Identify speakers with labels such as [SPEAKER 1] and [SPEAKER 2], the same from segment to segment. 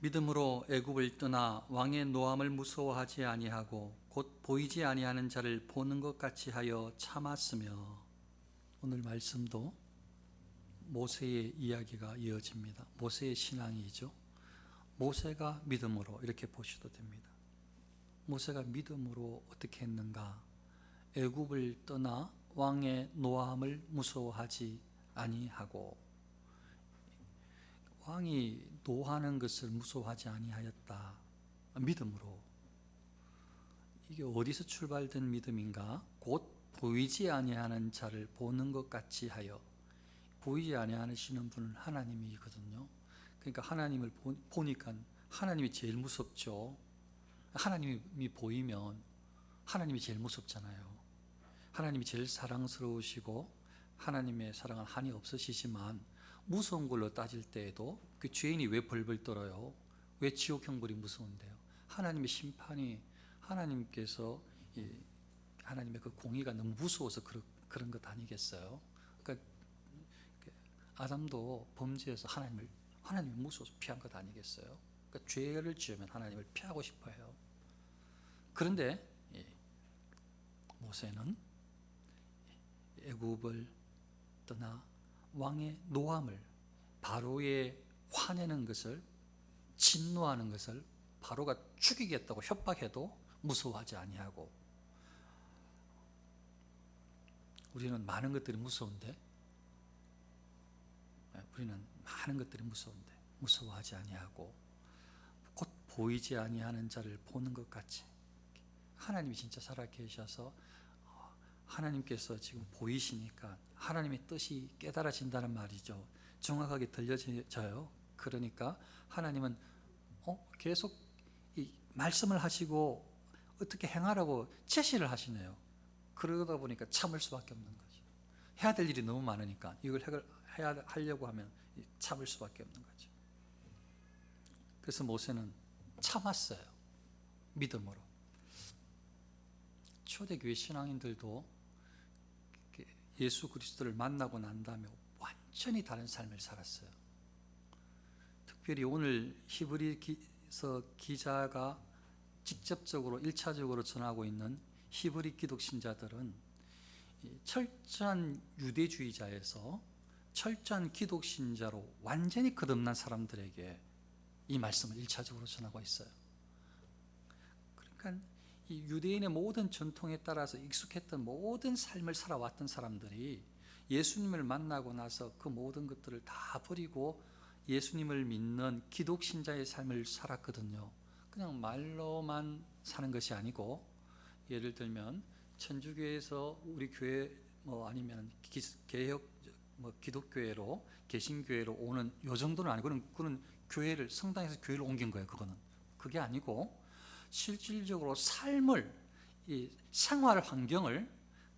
[SPEAKER 1] 믿음으로 애굽을 떠나 왕의 노함을 무서워하지 아니하고 곧 보이지 아니하는 자를 보는 것 같이 하여 참았으며. 오늘 말씀도 모세의 이야기가 이어집니다. 모세의 신앙이죠. 모세가 믿음으로, 이렇게 보셔도 됩니다. 모세가 믿음으로 어떻게 했는가? 애굽을 떠나 왕의 노함을 무서워하지 아니하고, 왕이 노하는 것을 무서워하지 아니하였다. 믿음으로. 이게 어디서 출발된 믿음인가? 곧 보이지 아니하는 자를 보는 것 같이 하여. 보이지 아니하시는 분은 하나님이거든요. 그러니까 하나님을 보니까 하나님이 제일 무섭죠. 하나님이 보이면 하나님이 제일 무섭잖아요. 하나님이 제일 사랑스러우시고 하나님의 사랑은 한이 없으시지만, 무서운 걸로 따질 때에도 그 죄인이 왜 벌벌 떨어요? 왜 지옥 형벌이 무서운데요? 하나님의 심판이, 하나님께서 하나님의 그 공의가 너무 무서워서 그런 것 아니겠어요? 그러니까 아담도 범죄해서 하나님이 무서워서 피한 것 아니겠어요? 그러니까 죄를 지으면 하나님을 피하고 싶어요. 그런데 모세는 애굽을 떠나 왕의 노함을, 바로의 화내는 것을, 진노하는 것을, 바로가 죽이겠다고 협박해도 무서워하지 아니하고. 우리는 많은 것들이 무서운데, 우리는 많은 것들이 무서운데 무서워하지 아니하고, 곧 보이지 아니하는 자를 보는 것 같이. 하나님이 진짜 살아계셔서 하나님께서 지금 보이시니까 하나님의 뜻이 깨달아진다는 말이죠. 정확하게 들려져요. 그러니까 하나님은 계속 이 말씀을 하시고 어떻게 행하라고 제시를 하시네요. 그러다 보니까 참을 수밖에 없는 거죠. 해야 될 일이 너무 많으니까 이걸 하려고 하면 참을 수밖에 없는 거죠. 그래서 모세는 참았어요. 믿음으로. 초대교회 신앙인들도 예수 그리스도를 만나고 난 다음에 완전히 다른 삶을 살았어요. 특별히 오늘 히브리서 기자가 직접적으로 1차적으로 전하고 있는 히브리 기독 신자들은 철저한 유대주의자에서 철저한 기독 신자로 완전히 거듭난 사람들에게 이 말씀을 1차적으로 전하고 있어요. 그러니까 이 유대인의 모든 전통에 따라서 익숙했던 모든 삶을 살아왔던 사람들이 예수님을 만나고 나서 그 모든 것들을 다 버리고 예수님을 믿는 기독 신자의 삶을 살았거든요. 그냥 말로만 사는 것이 아니고, 예를 들면 천주교에서 우리 교회 아니면 개혁 기독교회로, 개신교회로 오는 요 정도는 아니고, 그는 교회를, 성당에서 교회를 옮긴 거예요. 그게 아니고 실질적으로 삶을, 이 생활 환경을,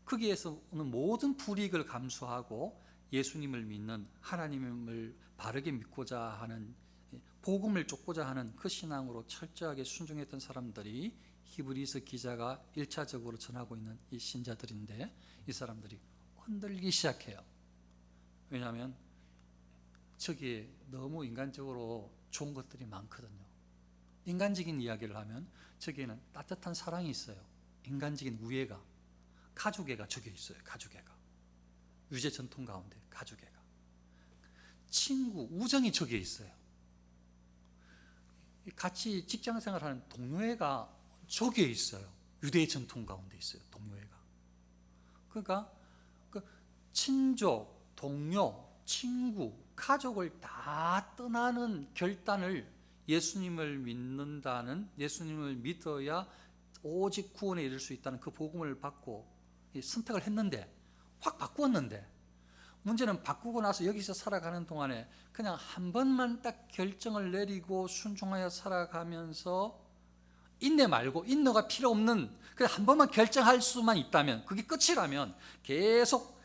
[SPEAKER 1] 거기에서 오는 모든 불이익을 감수하고 예수님을 믿는, 하나님을 바르게 믿고자 하는, 복음을 쫓고자 하는 그 신앙으로 철저하게 순종했던 사람들이 히브리서 기자가 1차적으로 전하고 있는 이 신자들인데, 이 사람들이 흔들리기 시작해요. 왜냐하면 저기에 너무 인간적으로 좋은 것들이 많거든요. 인간적인 이야기를 하면 저기에는 따뜻한 사랑이 있어요. 인간적인 우애가, 가족애가 저기에 있어요. 가족애가, 유대 전통 가운데 가족애가, 친구, 우정이 저기에 있어요. 같이 직장생활하는 동료애가 저기에 있어요. 유대의 전통 가운데 있어요. 동료애가. 그러니까 그 친족, 동료, 친구, 가족을 다 떠나는 결단을, 예수님을 믿는다는, 예수님을 믿어야 오직 구원에 이를 수 있다는 그 복음을 받고 선택을 했는데, 확 바꾸었는데, 문제는 바꾸고 나서 여기서 살아가는 동안에 그냥 한 번만 딱 결정을 내리고 순종하여 살아가면서, 인내 말고, 인내가 필요 없는, 그냥 한 번만 결정할 수만 있다면, 그게 끝이라면, 계속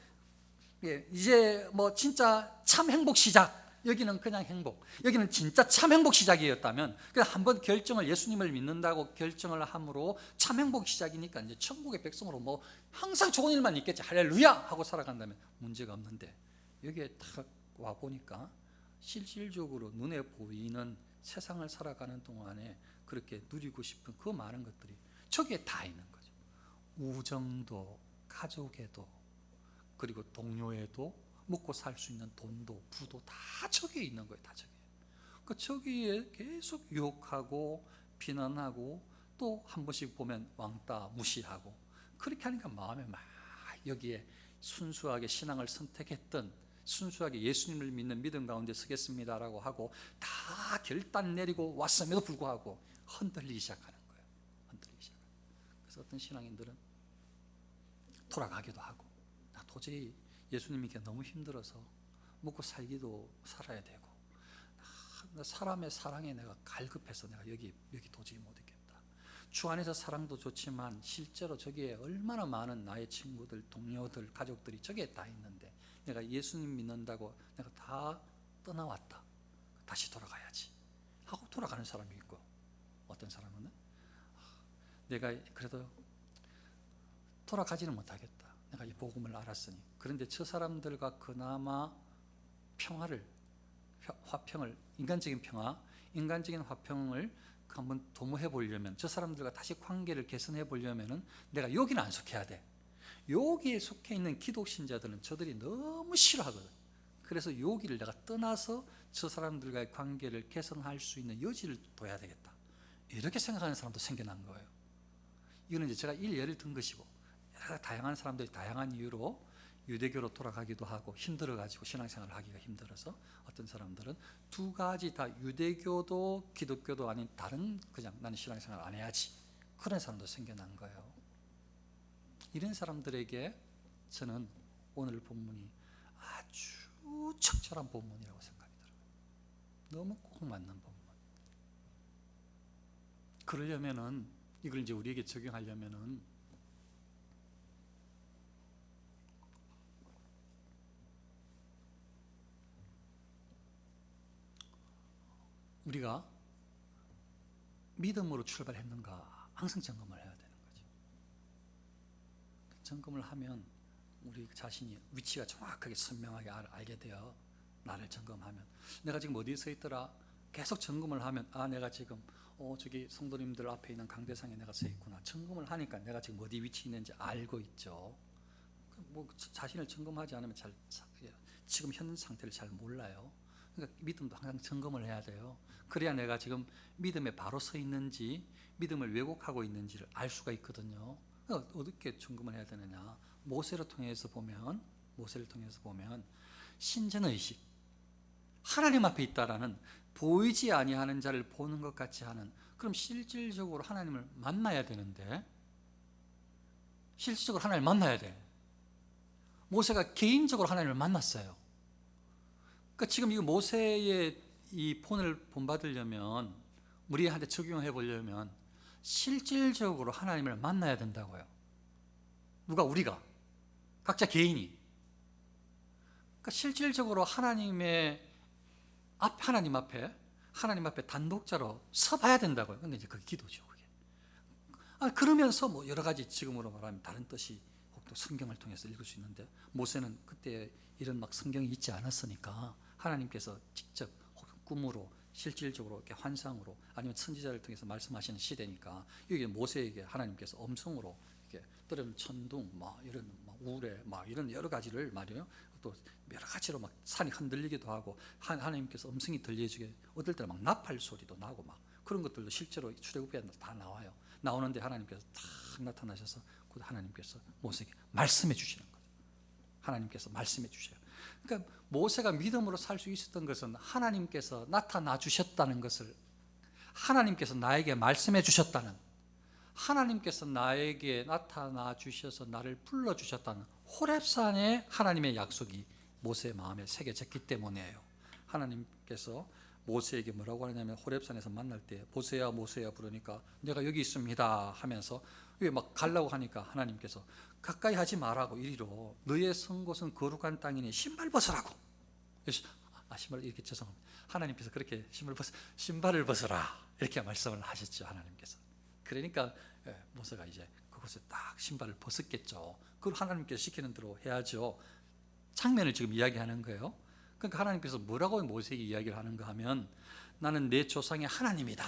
[SPEAKER 1] 이제 진짜 참 행복 시작, 여기는 그냥 행복, 여기는 진짜 참 행복 시작이었다면, 그냥 한번 결정을, 예수님을 믿는다고 결정을 함으로 참 행복 시작이니까 이제 천국의 백성으로 항상 좋은 일만 있겠지, 할렐루야 하고 살아간다면 문제가 없는데, 여기에 딱 와 보니까 실질적으로 눈에 보이는 세상을 살아가는 동안에 그렇게 누리고 싶은 그 많은 것들이 저기에 다 있는 거죠. 우정도, 가족에도, 그리고 동료에도, 먹고 살 수 있는 돈도, 부도 다 저기에 있는 거예요. 다 저기에. 그 저기에 계속 유혹하고 비난하고, 또 한 번씩 보면 왕따 무시하고, 그렇게 하니까 마음에 막 여기에 순수하게 신앙을 선택했던, 순수하게 예수님을 믿는 믿음 가운데 서겠습니다라고 하고 다 결단 내리고 왔음에도 불구하고 흔들리기 시작하는 거예요. 흔들리기 시작하는 거예요. 그래서 어떤 신앙인들은 돌아가기도 하고, 나 도저히 예수님이 너무 힘들어서 먹고 살기도 살아야 되고, 사람의 사랑에 내가 갈급해서 내가 여기 도저히 못 있겠다. 주 안에서 사랑도 좋지만 실제로 저기에 얼마나 많은 나의 친구들, 동료들, 가족들이 저기에 다 있는데 내가 예수님 믿는다고 내가 다 떠나왔다. 다시 돌아가야지 하고 돌아가는 사람이 있고, 어떤 사람은 내가 그래도 돌아가지는 못하겠다. 내가 이 복음을 알았으니. 그런데 저 사람들과 그나마 평화를, 화평을, 인간적인 평화, 인간적인 화평을 한번 도모해 보려면, 저 사람들과 다시 관계를 개선해 보려면은 내가 여기는 안 속해야 돼. 여기에 속해 있는 기독신자들은 저들이 너무 싫어하거든. 그래서 여기를 내가 떠나서 저 사람들과의 관계를 개선할 수 있는 여지를 둬야 되겠다. 이렇게 생각하는 사람도 생겨난 거예요. 이거는 이제 제가 일예를 든 것이고, 다양한 사람들이 다양한 이유로 유대교로 돌아가기도 하고 힘들어가지고 신앙생활을 하기가 힘들어서, 어떤 사람들은 두 가지 다 유대교도 기독교도 아닌 다른, 그냥 나는 신앙생활 안 해야지, 그런 사람도 생겨난 거예요. 이런 사람들에게 저는 오늘 본문이 아주 적절한 본문이라고 생각이 들어요. 너무 꼭 맞는 본문. 그러려면은, 이걸 이제 우리에게 적용하려면은 우리가 믿음으로 출발했는가 항상 점검을 해야 되는 거죠. 점검을 하면 우리 자신이 위치가 정확하게 선명하게 알게 되어, 나를 점검하면 내가 지금 어디에 서 있더라, 계속 점검을 하면 내가 지금 저기 성도님들 앞에 있는 강대상에 내가 서 있구나. 점검을 하니까 내가 지금 어디 위치에 있는지 알고 있죠. 뭐 자신을 점검하지 않으면 지금 현 상태를 잘 몰라요. 그러니까 믿음도 항상 점검을 해야 돼요. 그래야 내가 지금 믿음에 바로 서 있는지, 믿음을 왜곡하고 있는지를 알 수가 있거든요. 그러니까 어떻게 점검을 해야 되느냐? 모세를 통해서 보면 신전의식, 하나님 앞에 있다라는, 보이지 아니하는 자를 보는 것 같이 하는, 그럼 실질적으로 하나님을 만나야 되는데, 실질적으로 하나님을 만나야 돼. 모세가 개인적으로 하나님을 만났어요. 그러니까 지금 이 모세의 이 본을 본받으려면, 우리한테 적용해 보려면 실질적으로 하나님을 만나야 된다고요. 누가? 우리가, 각자 개인이. 그러니까 실질적으로 하나님 앞에 단독자로 서봐야 된다고요. 근데 이제 그게 기도죠, 그게. 그러면서 뭐 여러 가지, 지금으로 말하면 다른 뜻이 또 성경을 통해서 읽을 수 있는데, 모세는 그때 이런 막 성경이 있지 않았으니까 하나님께서 직접 꿈으로, 실질적으로 이렇게 환상으로, 아니면 선지자를 통해서 말씀하시는 시대니까, 여기 모세에게 하나님께서 음성으로 이렇게 떨어진 천둥, 이런 우레, 이런 여러 가지를 말이에요. 또 여러 가지로 막 산이 흔들리기도 하고, 하나님께서 음성이 들려주게, 어떨 때는 막 나팔 소리도 나고 그런 것들도 실제로 출애굽기에 다 나와요. 나오는데 하나님께서 탁 나타나셔서 하나님께서 모세에게 말씀해 주시는 거예요. 하나님께서 말씀해 주셔요. 그러니까 모세가 믿음으로 살 수 있었던 것은 하나님께서 나타나 주셨다는 것을, 하나님께서 나에게 말씀해 주셨다는, 하나님께서 나에게 나타나 주셔서 나를 불러주셨다는 호렙산의 하나님의 약속이 모세의 마음에 새겨졌기 때문이에요. 하나님께서 모세에게 뭐라고 하냐면, 호렙산에서 만날 때 모세야 모세야 부르니까 내가 여기 있습니다 하면서, 왜 막 가려고 하니까 하나님께서 가까이 하지 말라고, 이리로 너의 선 곳은 거룩한 땅이니 신발 벗으라고. 신발, 이렇게, 죄송합니다. 하나님께서 그렇게 신발을 벗으라 이렇게 말씀을 하셨죠, 하나님께서. 그러니까 모세가 이제 그곳에 딱 신발을 벗었겠죠. 그걸 하나님께서 시키는 대로 해야죠. 장면을 지금 이야기하는 거예요. 그러니까 하나님께서 뭐라고 모세에게 이야기를 하는가 하면, 나는 내 조상의 하나님이다,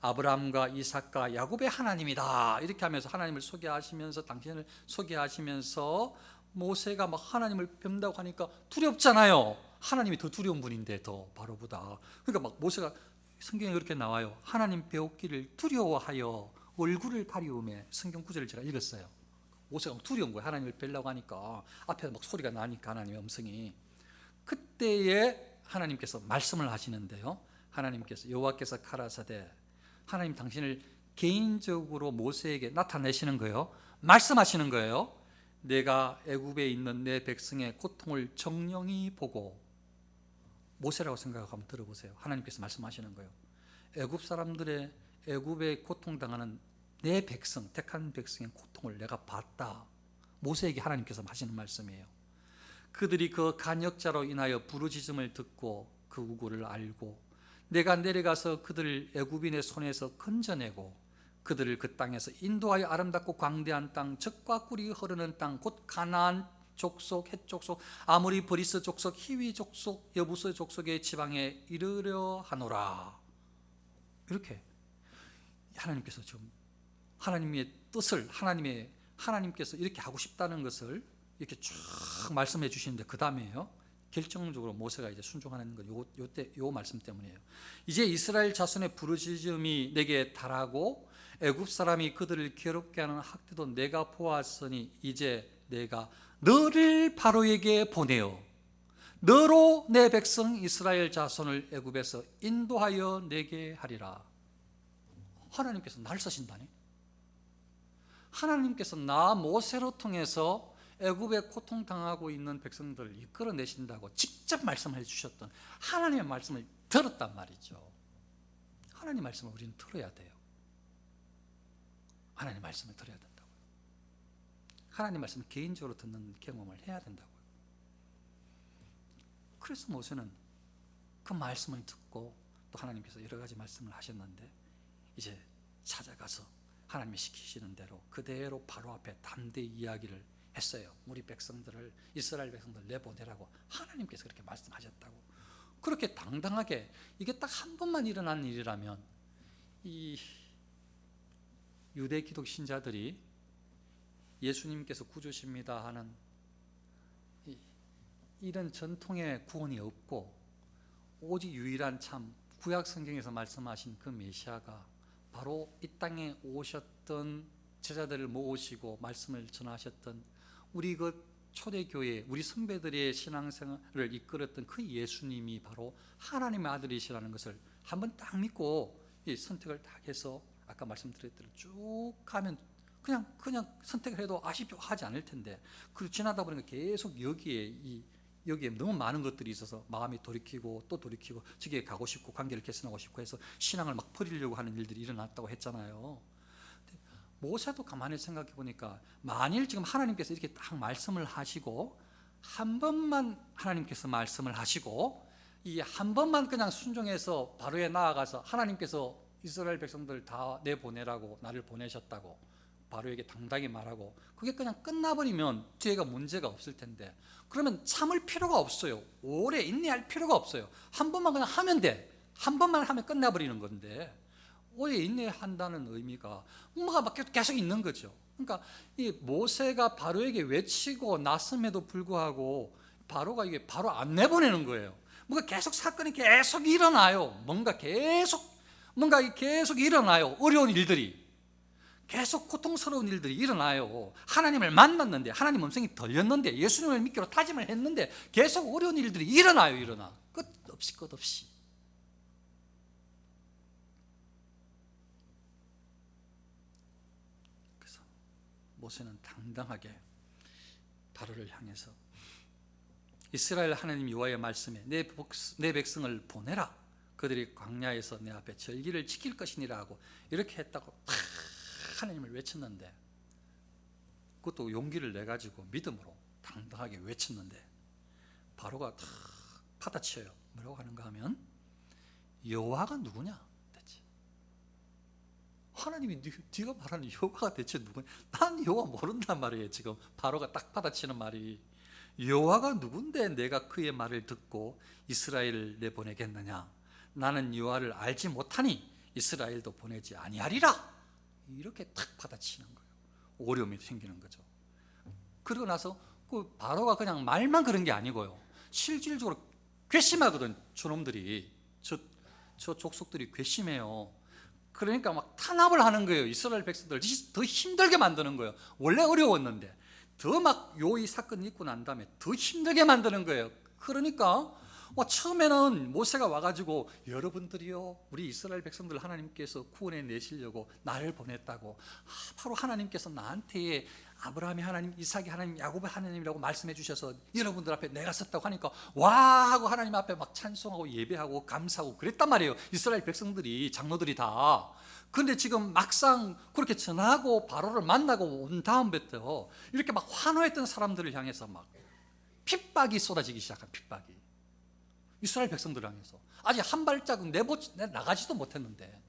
[SPEAKER 1] 아브라함과 이삭과 야곱의 하나님이다, 이렇게 하면서 하나님을 소개하시면서 당신을 소개하시면서 모세가 막 하나님을 뵙는다고 하니까 두렵잖아요. 하나님이 더 두려운 분인데 더 바로보다. 그러니까 막 모세가, 성경에 그렇게 나와요. 하나님 배웠기를 두려워하여 얼굴을 가리우며, 성경 구절을 제가 읽었어요. 모세가 두려운 거예요. 하나님을 뵈려고 하니까 앞에 막 소리가 나니까, 하나님의 음성이. 그때에 하나님께서 말씀을 하시는데요. 하나님께서, 여호와께서 가라사대, 하나님 당신을 개인적으로 모세에게 나타내시는 거예요. 말씀하시는 거예요. 내가 애굽에 있는 내 백성의 고통을 정령히 보고, 모세라고 생각하고 한번 들어보세요. 하나님께서 말씀하시는 거예요. 애굽 사람들의, 애굽에 고통당하는 내 백성, 택한 백성의 고통을 내가 봤다. 모세에게 하나님께서 하시는 말씀이에요. 그들이 그 간역자로 인하여 부르짖음을 듣고 그 우고를 알고, 내가 내려가서 그들을 애굽인의 손에서 건져내고 그들을 그 땅에서 인도하여 아름답고 광대한 땅, 젖과 꿀이 흐르는 땅, 곧 가나안 족속, 헷 족속, 아모리, 브리스 족속, 히위 족속, 여부스 족속의 지방에 이르려 하노라. 이렇게 하나님께서 지금 하나님의 뜻을, 하나님께서 이렇게 하고 싶다는 것을 이렇게 쭉 말씀해 주시는데, 그 다음에요, 결정적으로 모세가 이제 순종하는 건 요 말씀 때문이에요. 이제 이스라엘 자손의 부르짖음이 내게 달하고 애굽 사람이 그들을 괴롭게 하는 학대도 내가 보았으니 이제 내가 너를 바로에게 보내어 너로 내 백성 이스라엘 자손을 애굽에서 인도하여 내게 하리라. 하나님께서 날 쓰신다니. 하나님께서 나 모세로 통해서 애굽에 고통당하고 있는 백성들을 이끌어내신다고 직접 말씀해 주셨던 하나님의 말씀을 들었단 말이죠. 하나님 말씀을 우리는 들어야 돼요. 하나님 말씀을 들어야 된다고요. 하나님 말씀을 개인적으로 듣는 경험을 해야 된다고요. 그래서 모세는 그 말씀을 듣고 또 하나님께서 여러 가지 말씀을 하셨는데, 이제 찾아가서 하나님이 시키시는 대로 그대로 바로 앞에 담대히 이야기를 했어요. 우리 백성들을, 이스라엘 백성들 내보내라고 하나님께서 그렇게 말씀하셨다고. 그렇게 당당하게, 이게 딱 한 번만 일어난 일이라면 이 유대 기독 신자들이 예수님께서 구주십니다 하는 이런 전통의 구원이 없고, 오직 유일한 참 구약 성경에서 말씀하신 그 메시아가 바로 이 땅에 오셨던, 제자들을 모으시고 말씀을 전하셨던 우리 그 초대교회, 우리 선배들의 신앙생활을 이끌었던 그 예수님이 바로 하나님의 아들이시라는 것을 한번 딱 믿고 이 선택을 딱 해서, 아까 말씀드렸던 쭉 가면 그냥 선택을 해도 아쉽죠 하지 않을 텐데, 그리고 지나다 보니까 계속 여기에 너무 많은 것들이 있어서 마음이 돌이키고 또 돌이키고, 저기에 가고 싶고 관계를 개선하고 싶고 해서 신앙을 막 버리려고 하는 일들이 일어났다고 했잖아요. 모세도 가만히 생각해 보니까, 만일 지금 하나님께서 이렇게 딱 말씀을 하시고, 한 번만 하나님께서 말씀을 하시고, 이 한 번만 그냥 순종해서 바로에 나아가서 하나님께서 이스라엘 백성들 다 내보내라고, 나를 보내셨다고 바로에게 당당히 말하고, 그게 그냥 끝나버리면 뒤에가 문제가 없을 텐데, 그러면 참을 필요가 없어요. 오래 인내할 필요가 없어요. 한 번만 그냥 하면 돼. 한 번만 하면 끝나버리는 건데, 오래 인내한다는 의미가 뭔가 막 계속 있는 거죠. 그러니까 이 모세가 바로에게 외치고 났음에도 불구하고 바로가 이게 바로 안 내보내는 거예요. 뭔가 계속 사건이 계속 일어나요. 뭔가 계속 일어나요. 어려운 일들이, 계속 고통스러운 일들이 일어나요. 하나님을 만났는데, 하나님 음성이 들렸는데, 예수님을 믿기로 다짐을 했는데 계속 어려운 일들이 일어나. 끝없이. 그래서 모세는 당당하게 바로를 향해서 이스라엘 하나님 여호와의 말씀에 내 백성을 보내라. 그들이 광야에서 내 앞에 절기를 지킬 것이니라 하고 이렇게 했다고 하나님을 외쳤는데, 그것도 용기를 내가지고 믿음으로 당당하게 외쳤는데, 바로가 탁 받아쳐요. 뭐라고 하는가 하면, 여호와가 누구냐 대체. 하나님이 네가 말하는 여호와가 대체 누구냐. 난 여호와 모른단 말이에요. 지금 바로가 딱 받아치는 말이, 여호와가 누군데 내가 그의 말을 듣고 이스라엘을 내보내겠느냐. 나는 여호와를 알지 못하니 이스라엘도 보내지 아니하리라. 이렇게 탁 받아치는 거예요. 어려움이 생기는 거죠. 그러고 나서 그 바로가 그냥 말만 그런 게 아니고요, 실질적으로 괘씸하거든. 저놈들이, 저 족속들이 괘씸해요. 그러니까 막 탄압을 하는 거예요. 이스라엘 백성들 더 힘들게 만드는 거예요. 원래 어려웠는데 더 막 요 이 사건이 있고 난 다음에 더 힘들게 만드는 거예요. 그러니까 처음에는 모세가 와가지고 여러분들이요, 우리 이스라엘 백성들 하나님께서 구원해 내시려고 나를 보냈다고, 바로 하나님께서 나한테 아브라함이 하나님, 이삭이 하나님, 야곱의 하나님이라고 말씀해 주셔서 여러분들 앞에 내가 섰다고 하니까 와 하고 하나님 앞에 막 찬송하고 예배하고 감사하고 그랬단 말이에요, 이스라엘 백성들이, 장로들이 다. 그런데 지금 막상 그렇게 전하고 바로를 만나고 온 다음부터 이렇게 막 환호했던 사람들을 향해서 막 핍박이 쏟아지기 시작한, 핍박이 이스라엘 백성들을 향해서. 아직 한 발자국 나가지도 못했는데,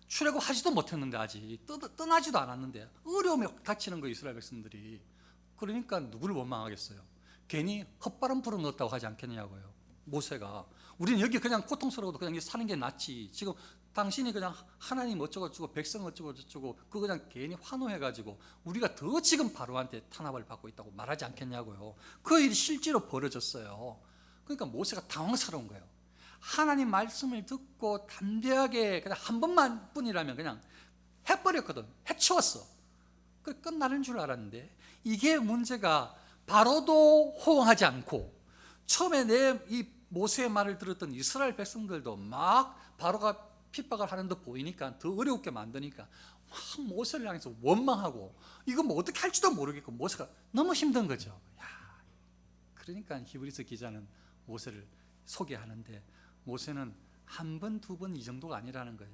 [SPEAKER 1] 출애굽하지도 못했는데, 아직 떠나지도 않았는데 어려움이 닥치는 거예요, 이스라엘 백성들이. 그러니까 누구를 원망하겠어요? 괜히 헛바람 불어넣었다고 하지 않겠냐고요, 모세가. 우리는 여기 그냥 고통스러워도 그냥 사는 게 낫지, 지금 당신이 그냥 하나님 어쩌고 저쩌고 백성 어쩌고 저쩌고 그거 그냥 괜히 환호해가지고 우리가 더 지금 바로한테 탄압을 받고 있다고 말하지 않겠냐고요. 그 일이 실제로 벌어졌어요. 그러니까 모세가 당황스러운 거예요. 하나님 말씀을 듣고 담대하게 그냥 한 번만 뿐이라면 그냥 해버렸거든. 해치웠어. 그 끝나는 줄 알았는데, 이게 문제가 바로도 호응하지 않고, 처음에 이 모세의 말을 들었던 이스라엘 백성들도 막 바로가 핍박을 하는 듯 보이니까 더 어렵게 만드니까 막 모세를 향해서 원망하고, 이거 뭐 어떻게 할지도 모르겠고 모세가 너무 힘든 거죠. 그러니까 히브리서 기자는 모세를 소개하는데, 모세는 한 번, 두 번 이 정도가 아니라는 거예요.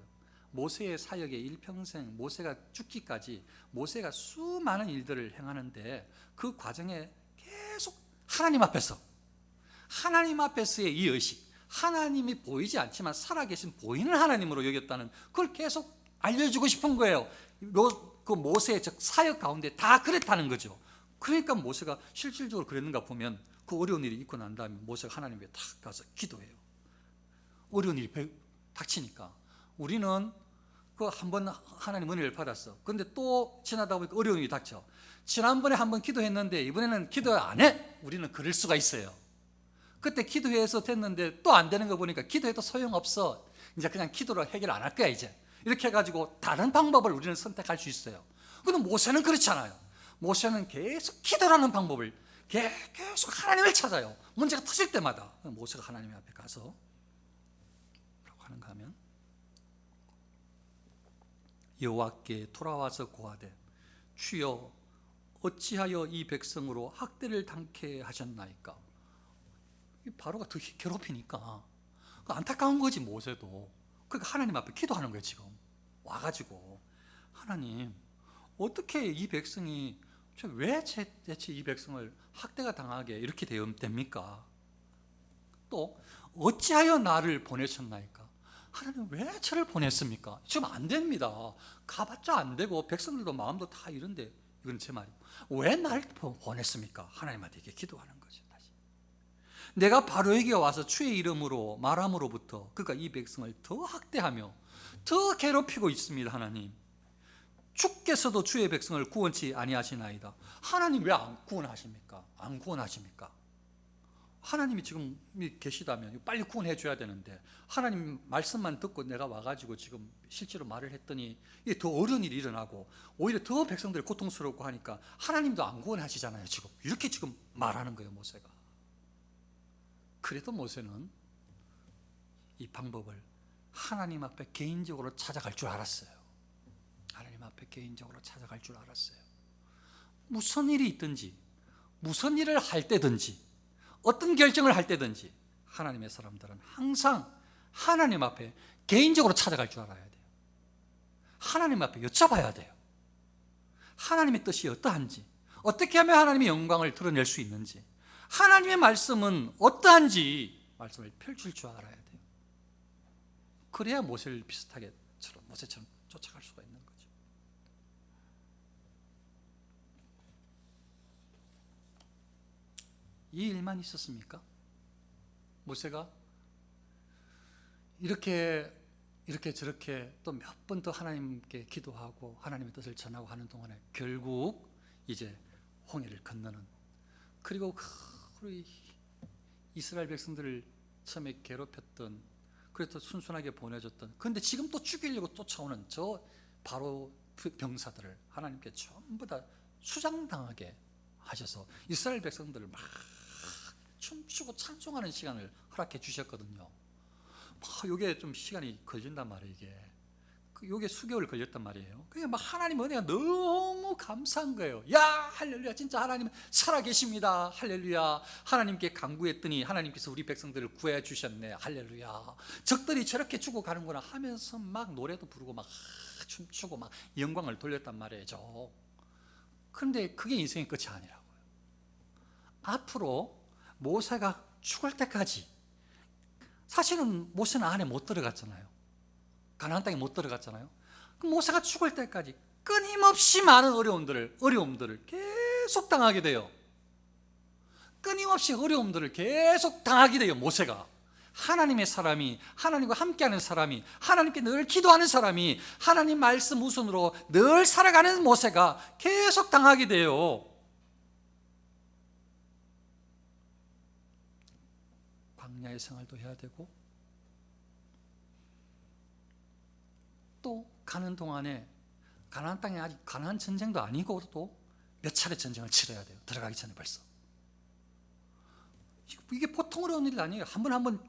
[SPEAKER 1] 모세의 사역의 일평생, 모세가 죽기까지 모세가 수많은 일들을 행하는데, 그 과정에 계속 하나님 앞에서의 이 의식, 하나님이 보이지 않지만 살아계신 보이는 하나님으로 여겼다는 그걸 계속 알려주고 싶은 거예요. 그 모세의 사역 가운데 다 그랬다는 거죠. 그러니까 모세가 실질적으로 그랬는가 보면, 그 어려운 일이 있고 난 다음에 모세가 하나님 앞에 탁 가서 기도해요. 어려운 일이 닥치니까 우리는 그 한 번 하나님 은혜를 받았어. 그런데 또 지나다 보니까 어려운 일이 닥쳐. 지난번에 한 번 기도했는데 이번에는 기도 안 해? 우리는 그럴 수가 있어요. 그때 기도해서 됐는데 또 안 되는 거 보니까 기도해도 소용없어. 이제 그냥 기도로 해결 안 할 거야 이제. 이렇게 해가지고 다른 방법을 우리는 선택할 수 있어요. 그런데 모세는 그렇지 않아요. 모세는 계속 기도라는 방법을, 계속 하나님을 찾아요. 문제가 터질 때마다. 모세가 하나님 앞에 가서 뭐라고 하는가 하면, 여호와께 돌아와서 고하되 주여 어찌하여 이 백성으로 학대를 당케 하셨나이까. 바로가 더 괴롭히니까 안타까운 거지 모세도. 그러니까 하나님 앞에 기도하는 거예요. 지금 와가지고, 하나님 어떻게 이 백성이, 왜 대체 이 백성을 학대가 당하게 이렇게 됩니까? 또 어찌하여 나를 보내셨나이까. 하나님 왜 저를 보냈습니까? 지금 안 됩니다. 가봤자 안 되고 백성들도 마음도 다 이런데, 이건 제 말이고, 왜 날 보냈습니까? 하나님한테 이렇게 기도하는 거죠. 다시 내가 바로에게 와서 주의 이름으로 말함으로부터 그가 이 백성을 더 학대하며 더 괴롭히고 있습니다. 하나님, 주께서도 주의 백성을 구원치 아니하시나이다. 하나님 왜 안 구원하십니까? 안 구원하십니까? 하나님이 지금 계시다면 빨리 구원해 줘야 되는데, 하나님 말씀만 듣고 내가 와가지고 지금 실제로 말을 했더니 이게 더 어려운 일이 일어나고 오히려 더 백성들이 고통스럽고 하니까 하나님도 안 구원하시잖아요. 지금 이렇게 지금 말하는 거예요, 모세가. 그래도 모세는 이 방법을 하나님 앞에 개인적으로 찾아갈 줄 알았어요. 하나님 앞에 개인적으로 찾아갈 줄 알았어요. 무슨 일이 있든지, 무슨 일을 할 때든지, 어떤 결정을 할 때든지 하나님의 사람들은 항상 하나님 앞에 개인적으로 찾아갈 줄 알아야 돼요. 하나님 앞에 여쭤봐야 돼요. 하나님의 뜻이 어떠한지, 어떻게 하면 하나님의 영광을 드러낼 수 있는지, 하나님의 말씀은 어떠한지 말씀을 펼칠 줄 알아야 돼요. 그래야 모세처럼 쫓아갈 수가 있는 거죠. 이 일만 있었습니까? 모세가 이렇게 저렇게 또 몇 번 더 하나님께 기도하고 하나님의 뜻을 전하고 하는 동안에 결국 이제 홍해를 건너는, 그리고 우리 이스라엘 백성들을 처음에 괴롭혔던, 그래도 순순하게 보내줬던, 그런데 지금 또 죽이려고 쫓아오는 저 바로 병사들을 하나님께 전부 다 수장당하게 하셔서 이스라엘 백성들을 막 춤추고 찬송하는 시간을 허락해 주셨거든요. 이게 좀 시간이 걸린단 말이에요. 이게 수개월 걸렸단 말이에요. 그냥 막 하나님 은혜가 너무 감사한 거예요. 야, 할렐루야, 진짜 하나님 살아계십니다. 할렐루야. 하나님께 간구했더니 하나님께서 우리 백성들을 구해 주셨네. 할렐루야. 적들이 저렇게 죽어가는구나 하면서 막 노래도 부르고 막 춤추고 막 영광을 돌렸단 말이죠. 그런데 그게 인생의 끝이 아니라고요. 앞으로 모세가 죽을 때까지, 사실은 모세는 안에 못 들어갔잖아요. 가나안 땅에 못 들어갔잖아요. 그럼 모세가 죽을 때까지 끊임없이 많은 어려움들을 계속 당하게 돼요. 끊임없이 어려움들을 계속 당하게 돼요. 모세가 하나님의 사람이, 하나님과 함께하는 사람이, 하나님께 늘 기도하는 사람이, 하나님 말씀 우선으로 늘 살아가는 모세가 계속 당하게 돼요. 광야의 생활도 해야 되고, 또 가는 동안에 가나안 땅에 아직 가나안 전쟁도 아니고 또 몇 차례 전쟁을 치러야 돼요. 들어가기 전에 벌써. 이게 보통 어려운 일이 아니에요. 한 번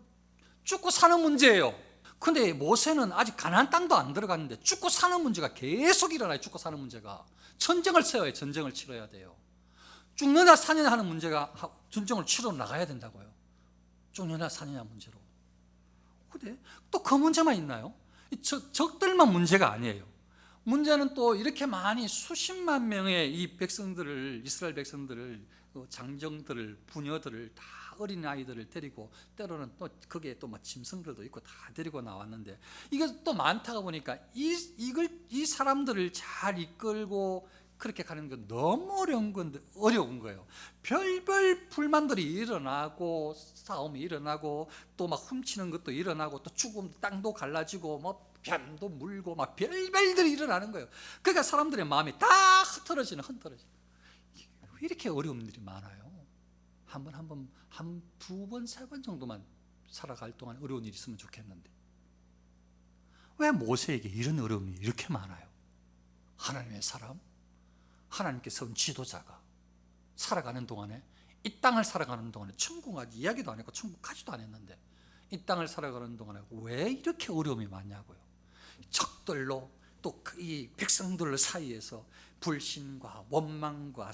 [SPEAKER 1] 죽고 사는 문제예요. 근데 모세는 아직 가나안 땅도 안 들어갔는데 죽고 사는 문제가 계속 일어나요. 죽고 사는 문제가. 전쟁을 치러야, 전쟁을 치러야 돼요. 죽느냐 사느냐 하는 문제가 전쟁을 치러 나가야 된다고요. 죽느냐 사느냐 문제로. 근데 또 그 문제만 있나요? 적들만 문제가 아니에요. 문제는 또 이렇게 많이 수십만 명의 이 백성들을, 이스라엘 백성들을, 장정들을, 부녀들을, 다 어린 아이들을 데리고, 때로는 또 거기에 또 뭐 짐승들도 있고 다 데리고 나왔는데, 이게 또 많다가 보니까 이 사람들을 잘 이끌고 그렇게 가는 건 너무 어려운 거예요. 별별 불만들이 일어나고, 싸움이 일어나고, 또 막 훔치는 것도 일어나고, 또 죽음, 땅도 갈라지고, 뭐 뱀도 물고, 막 별별들이 일어나는 거예요. 그러니까 사람들의 마음이 다 흔들어지는. 왜 이렇게 어려운 일이 많아요? 두 번, 세 번 정도만 살아갈 동안 어려운 일이 있으면 좋겠는데, 왜 모세에게 이런 어려움이 이렇게 많아요? 하나님의 사람, 하나님께 세운 지도자가 살아가는 동안에, 이 땅을 살아가는 동안에, 천국 아직 이야기도 안 했고 천국 가지도 않았는데 이 땅을 살아가는 동안에 왜 이렇게 어려움이 많냐고요. 적들로, 또 이 백성들 사이에서 불신과 원망과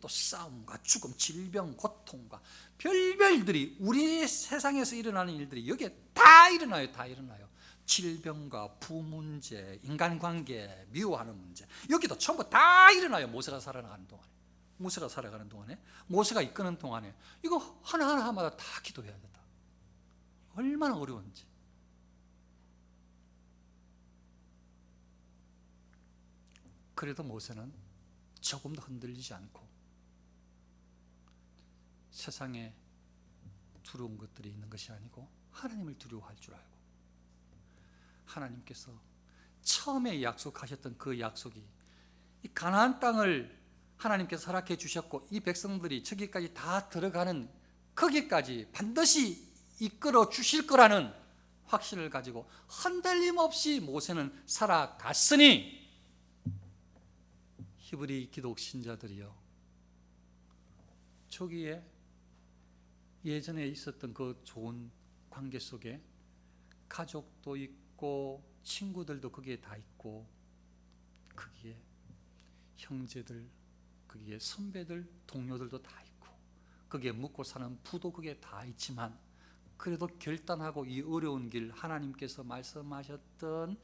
[SPEAKER 1] 또 싸움과 죽음, 질병, 고통과 별별들이, 우리 세상에서 일어나는 일들이 여기에 다 일어나요. 다 일어나요. 질병과 부문제, 인간관계, 미워하는 문제, 여기도 전부 다 일어나요. 모세가 살아가는 동안에, 모세가 이끄는 동안에 이거 하나하나마다 다 기도해야 된다. 얼마나 어려운지. 그래도 모세는 조금도 흔들리지 않고 세상에 두려운 것들이 있는 것이 아니고 하나님을 두려워할 줄 알고, 하나님께서 처음에 약속하셨던 그 약속이, 이 가나안 땅을 하나님께서 허락해 주셨고 이 백성들이 저기까지 다 들어가는, 거기까지 반드시 이끌어 주실 거라는 확신을 가지고 흔들림 없이 모세는 살아갔으니, 히브리 기독 신자들이요, 저기에 예전에 있었던 그 좋은 관계 속에 가족도 있고 친구들도 거기에 다 있고, 거기에 형제들, 거기에 선배들, 동료들도 다 있고, 거기에 묵고 사는 부도 거기에 다 있지만, 그래도 결단하고 이 어려운 길, 하나님께서 말씀하셨던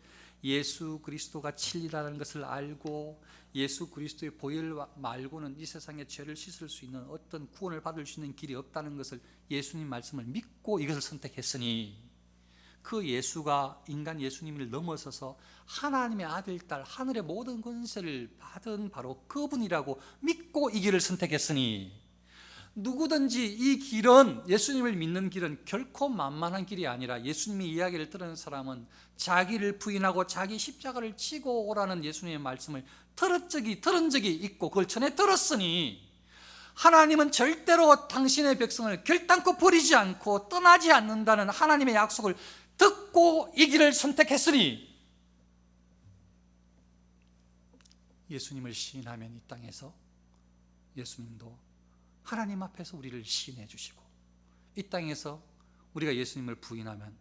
[SPEAKER 1] 예수 그리스도가 진리라는 것을 알고, 예수 그리스도의 보혈 말고는 이 세상에 죄를 씻을 수 있는, 어떤 구원을 받을 수 있는 길이 없다는 것을, 예수님 말씀을 믿고 이것을 선택했으니, 그 예수가 인간 예수님을 넘어서서 하나님의 아들, 딸, 하늘의 모든 권세를 받은 바로 그분이라고 믿고 이 길을 선택했으니, 누구든지 이 길은, 예수님을 믿는 길은 결코 만만한 길이 아니라, 예수님의 이야기를 들은 사람은 자기를 부인하고 자기 십자가를 지고 오라는 예수님의 말씀을 들은 적이 있고 그걸 전에 들었으니, 하나님은 절대로 당신의 백성을 결단코 버리지 않고 떠나지 않는다는 하나님의 약속을 듣고 이 길을 선택했으니, 예수님을 시인하면 이 땅에서 예수님도 하나님 앞에서 우리를 시인해 주시고, 이 땅에서 우리가 예수님을 부인하면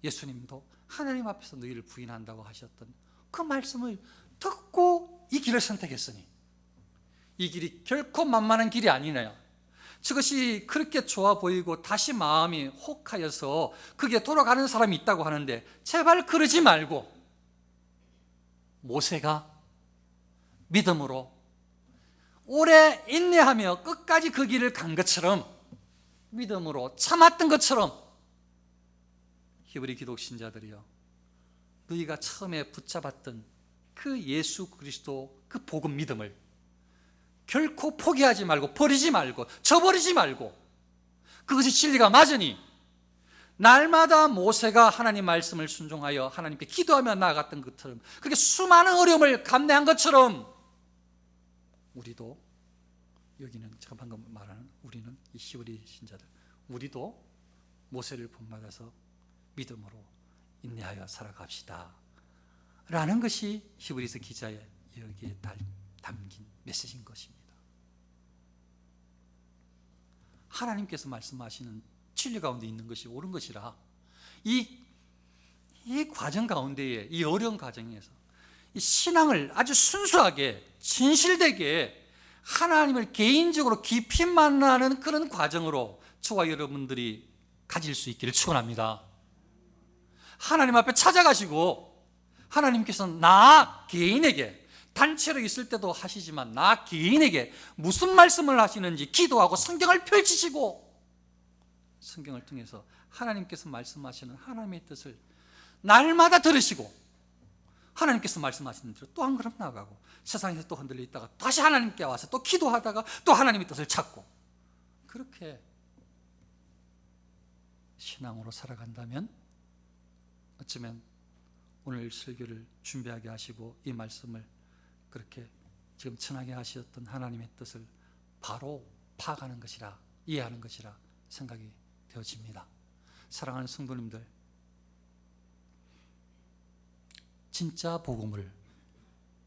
[SPEAKER 1] 예수님도 하나님 앞에서 너희를 부인한다고 하셨던 그 말씀을 듣고 이 길을 선택했으니, 이 길이 결코 만만한 길이 아니네요. 저것이 그렇게 좋아 보이고 다시 마음이 혹하여서 그게 돌아가는 사람이 있다고 하는데, 제발 그러지 말고 모세가 믿음으로 오래 인내하며 끝까지 그 길을 간 것처럼, 믿음으로 참았던 것처럼, 히브리 기독 신자들이요, 너희가 처음에 붙잡았던 그 예수 그리스도 그 복음 믿음을 결코 포기하지 말고, 버리지 말고, 저버리지 말고, 그것이 진리가 맞으니 날마다 모세가 하나님 말씀을 순종하여 하나님께 기도하며 나아갔던 것처럼, 그렇게 수많은 어려움을 감내한 것처럼, 우리도, 여기는 제가 방금 말하는 우리는, 이 히브리 신자들, 우리도 모세를 본받아서 믿음으로 인내하여 살아갑시다 라는 것이 히브리서 기자의 여기에 담긴 메시지인 것입니다. 하나님께서 말씀하시는 진리 가운데 있는 것이 옳은 것이라, 이 과정 가운데에, 이 어려운 과정에서 이 신앙을 아주 순수하게 진실되게 하나님을 개인적으로 깊이 만나는 그런 과정으로 저와 여러분들이 가질 수 있기를 축원합니다. 하나님 앞에 찾아가시고, 하나님께서 나 개인에게, 단체로 있을 때도 하시지만 나 개인에게 무슨 말씀을 하시는지 기도하고 성경을 펼치시고, 성경을 통해서 하나님께서 말씀하시는 하나님의 뜻을 날마다 들으시고, 하나님께서 말씀하시는 대로 또 한 걸음 나아가고, 세상에서 또 흔들려 있다가 다시 하나님께 와서 또 기도하다가 또 하나님의 뜻을 찾고, 그렇게 신앙으로 살아간다면 어쩌면 오늘 설교를 준비하게 하시고 이 말씀을 그렇게 지금 전하게 하셨던 하나님의 뜻을 바로 파악하는 것이라, 이해하는 것이라 생각이 되어집니다. 사랑하는 성도님들, 진짜 복음을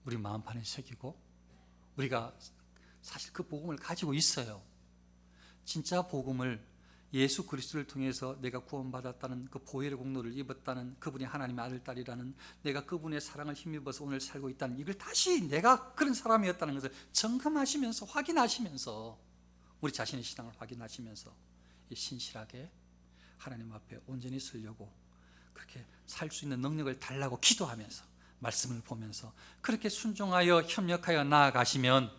[SPEAKER 1] 우리 마음판에 새기고, 우리가 사실 그 복음을 가지고 있어요. 진짜 복음을, 예수 그리스도를 통해서 내가 구원받았다는 그 보혈의 공로를 입었다는, 그분이 하나님의 아들 딸이라는, 내가 그분의 사랑을 힘입어서 오늘 살고 있다는, 이걸 다시 내가 그런 사람이었다는 것을 점검하시면서, 확인하시면서, 우리 자신의 신앙을 확인하시면서 신실하게 하나님 앞에 온전히 쓰려고, 그렇게 살 수 있는 능력을 달라고 기도하면서, 말씀을 보면서 그렇게 순종하여 협력하여 나아가시면,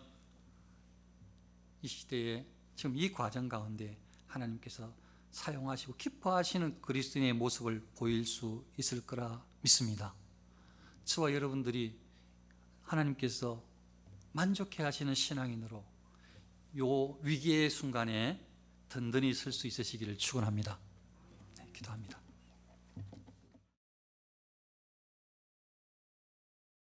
[SPEAKER 1] 이 시대에 지금 이 과정 가운데 하나님께서 사용하시고 기뻐하시는 그리스도인의 모습을 보일 수 있을 거라 믿습니다. 저와 여러분들이 하나님께서 만족해 하시는 신앙인으로 요 위기의 순간에 든든히 설 수 있으시기를 축원합니다. 네, 기도합니다.